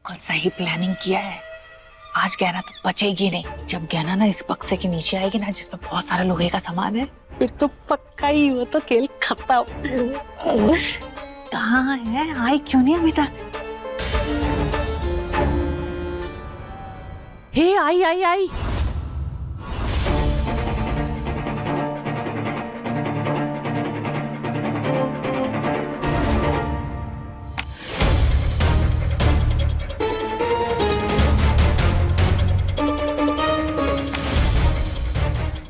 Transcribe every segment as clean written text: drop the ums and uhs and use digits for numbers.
कल सही प्लानिंग किया है। आज गहना तो बचेगी नहीं। जब गहना ना इस बक्से के नीचे आएगी ना, जिसमें बहुत सारा लोहे का सामान है, फिर तो पक्का ही वो तो खेल खत्म। कहाँ है? आई क्यों नहीं अभी तक? हे आई आई आई।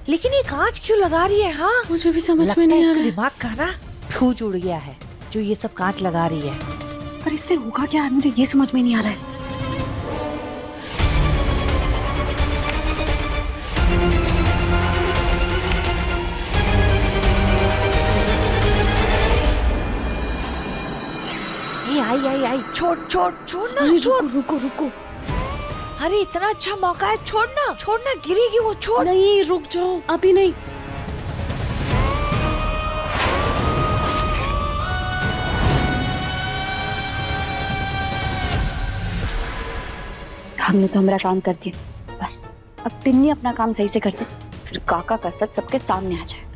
लेकिन ये कांच क्यों लगा रही है? हाँ, मुझे भी समझ में नहीं आ रहा है। दिमाग का ना फ्यूज उड़ गया है जो ये सब कांच लगा रही है। पर इससे होगा क्या? मुझे ये समझ में नहीं आ रहा है। आई आई आई, छोड़ छोड़ छोड़ ना, छोड़। रुको रुको। अरे इतना अच्छा मौका है, छोड़ना छोड़ना, गिरेगी वो, छोड़। नहीं, रुक जाओ, अभी नहीं। हमने तो हमारा काम कर दिया, बस अब तिन्नी अपना काम सही से करते, फिर काका का सच सबके सामने आ जाए।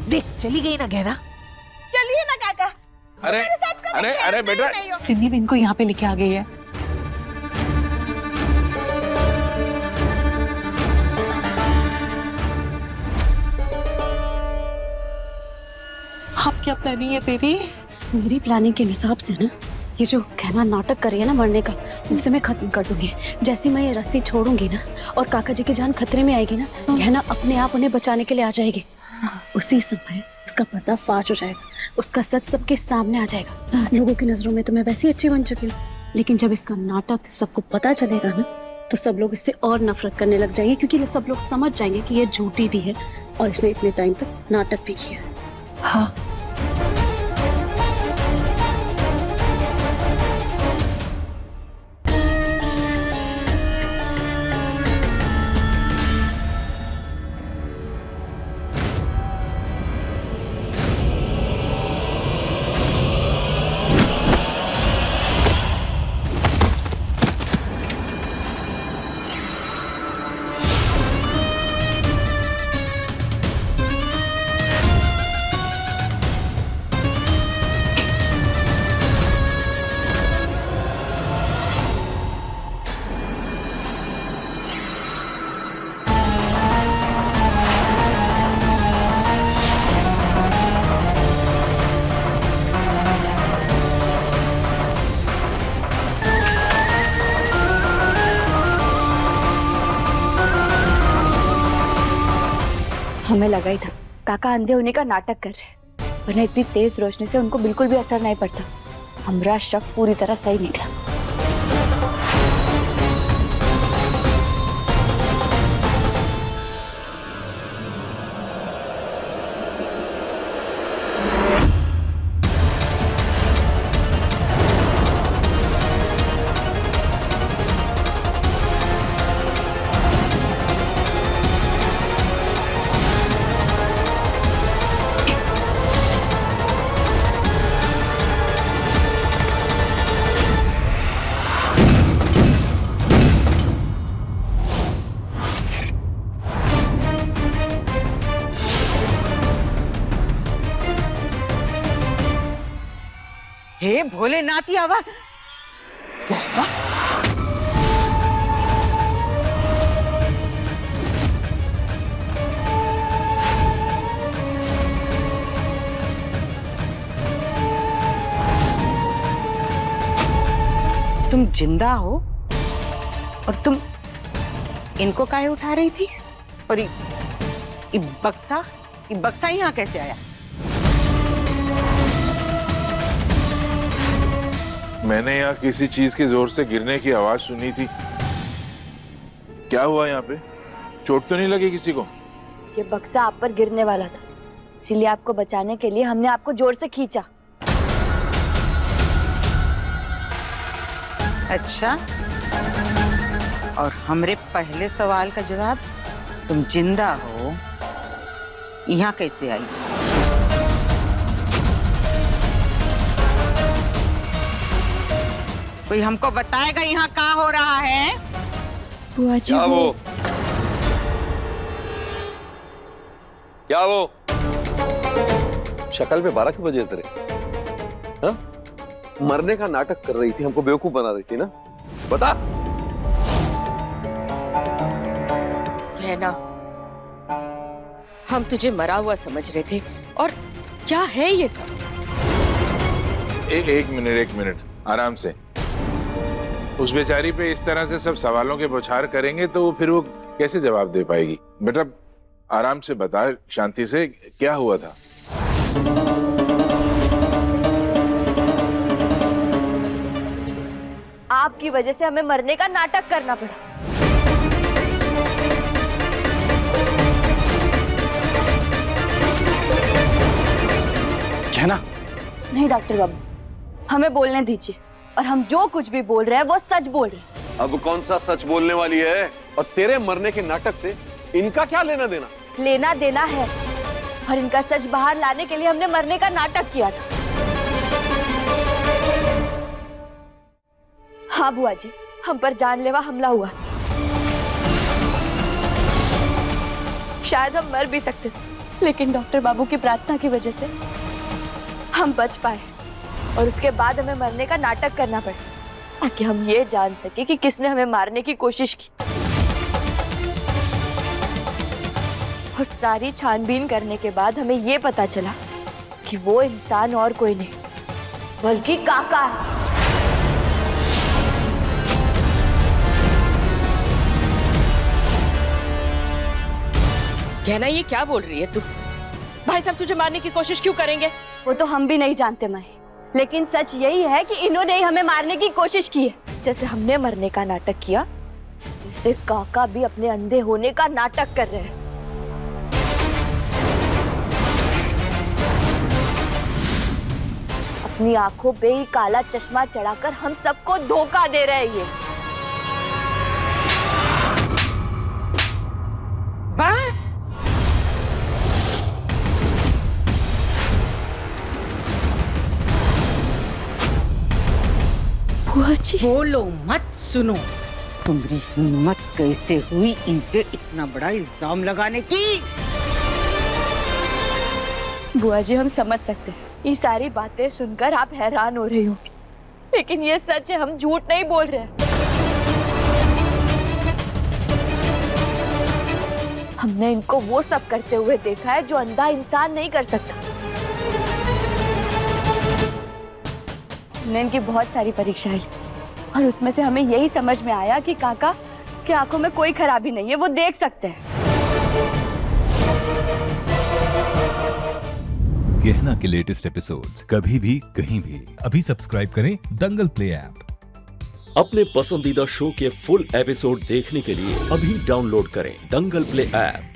देख, चली गई ना गहना। चलिए ना काका। अरे अरे अरे बेटा, तिन्नी भी इनको यहाँ पे लेके आ गई है। अब क्या प्लानिंग है तेरी? मेरी प्लानिंग के हिसाब से ना, ये जो गहना नाटक कर रही है ना मरने का, उसे मैं खत्म कर दूंगी। जैसे मैं ये रस्सी छोड़ूंगी ना और काका जी की जान खतरे में आएगी ना, गहना अपने आप उन्हें बचाने के लिए आ जाएगी। उसी समय उसका पर्दा फाश हो जाएगा, उसका सच सबके सामने आ जाएगा। लोगों की नजरों में तो मैं वैसे ही अच्छी बन चुकी हूँ, लेकिन जब इसका नाटक सबको पता चलेगा ना, तो सब लोग इससे और नफरत करने लग जाएंगे, क्योंकि सब लोग समझ जाएंगे कि ये झूठी भी है और इसने इतने टाइम तक नाटक भी किया है। हाँ, हमें लगा ही था काका अंधे होने का नाटक कर रहे हैं, वरना इतनी तेज रोशनी से उनको बिल्कुल भी असर नहीं पड़ता। हमारा शक पूरी तरह सही निकला। हे भोलेनाथ, ये आवाज क्या है? तुम जिंदा हो और तुम इनको काहे उठा रही थी? और ये बक्सा यहाँ कैसे आया? मैंने यहाँ किसी चीज के जोर से गिरने की आवाज सुनी थी। क्या हुआ यहाँ पे? चोट तो नहीं लगी किसी को? ये बक्सा आप पर गिरने वाला था, इसीलिए आपको बचाने के लिए हमने आपको जोर से खींचा। अच्छा, और हमरे पहले सवाल का जवाब, तुम जिंदा हो यहाँ कैसे आई? कोई हमको बताएगा यहाँ क्या हो रहा है? बुआ जी क्या वो क्या वो शक्ल पे 12 क्यों बजे तेरे? हाँ? मरने का नाटक कर रही थी, हमको बेवकूफ बना रही थी ना? बता। है ना, हम तुझे मरा हुआ समझ रहे थे और क्या है ये सब? एक मिनट आराम से। उस बेचारी पे इस तरह से सब सवालों के बौछार करेंगे तो फिर वो कैसे जवाब दे पाएगी? बेटा आराम से बता, शांति से, क्या हुआ था? आपकी वजह से हमें मरने का नाटक करना पड़ा। क्या ना? नहीं डॉक्टर बाबू, हमें बोलने दीजिए, और हम जो कुछ भी बोल रहे हैं वो सच बोल रहे हैं। अब कौन सा सच बोलने वाली है? और तेरे मरने के नाटक से इनका क्या लेना देना? लेना देना है, और इनका सच बाहर लाने के लिए हमने मरने का नाटक किया था। हाँ बुआ जी, हम पर जानलेवा हमला हुआ। शायद हम मर भी सकते थे, लेकिन डॉक्टर बाबू की प्रार्थना की वजह से हम बच पाए, और उसके बाद हमें मरने का नाटक करना पड़ा ताकि हम ये जान सके कि किसने हमें मारने की कोशिश की। और सारी छानबीन करने के बाद हमें ये पता चला कि वो इंसान और कोई नहीं बल्कि काका है। कहना, ये क्या बोल रही है तू? भाई साहब तुझे मारने की कोशिश क्यों करेंगे? वो तो हम भी नहीं जानते माई, लेकिन सच यही है कि इन्होंने ही हमें मारने की कोशिश की है। जैसे हमने मरने का नाटक किया, वैसे काका भी अपने अंधे होने का नाटक कर रहे हैं। अपनी आंखों पे ही काला चश्मा चढ़ाकर हम सबको धोखा दे रहे हैं ये। बस बुआ जी, बोलो मत, सुनो। तुम्हारी हिम्मत कैसे हुई इन पे इतना बड़ा इल्जाम लगाने की? बुआ जी हम समझ सकते हैं, ये सारी बातें सुनकर आप हैरान हो रही होंगी, लेकिन ये सच है, हम झूठ नहीं बोल रहे हैं। हमने इनको वो सब करते हुए देखा है जो अंधा इंसान नहीं कर सकता। हमने इनकी बहुत सारी परीक्षाएं ली, और उसमें से हमें यही समझ में आया कि काका की आंखों में कोई खराबी नहीं है, वो देख सकते हैं। गहना के लेटेस्ट एपिसोड्स कभी भी कहीं भी अभी सब्सक्राइब करें दंगल प्ले ऐप। अपने पसंदीदा शो के फुल एपिसोड देखने के लिए अभी डाउनलोड करें दंगल प्ले ऐप।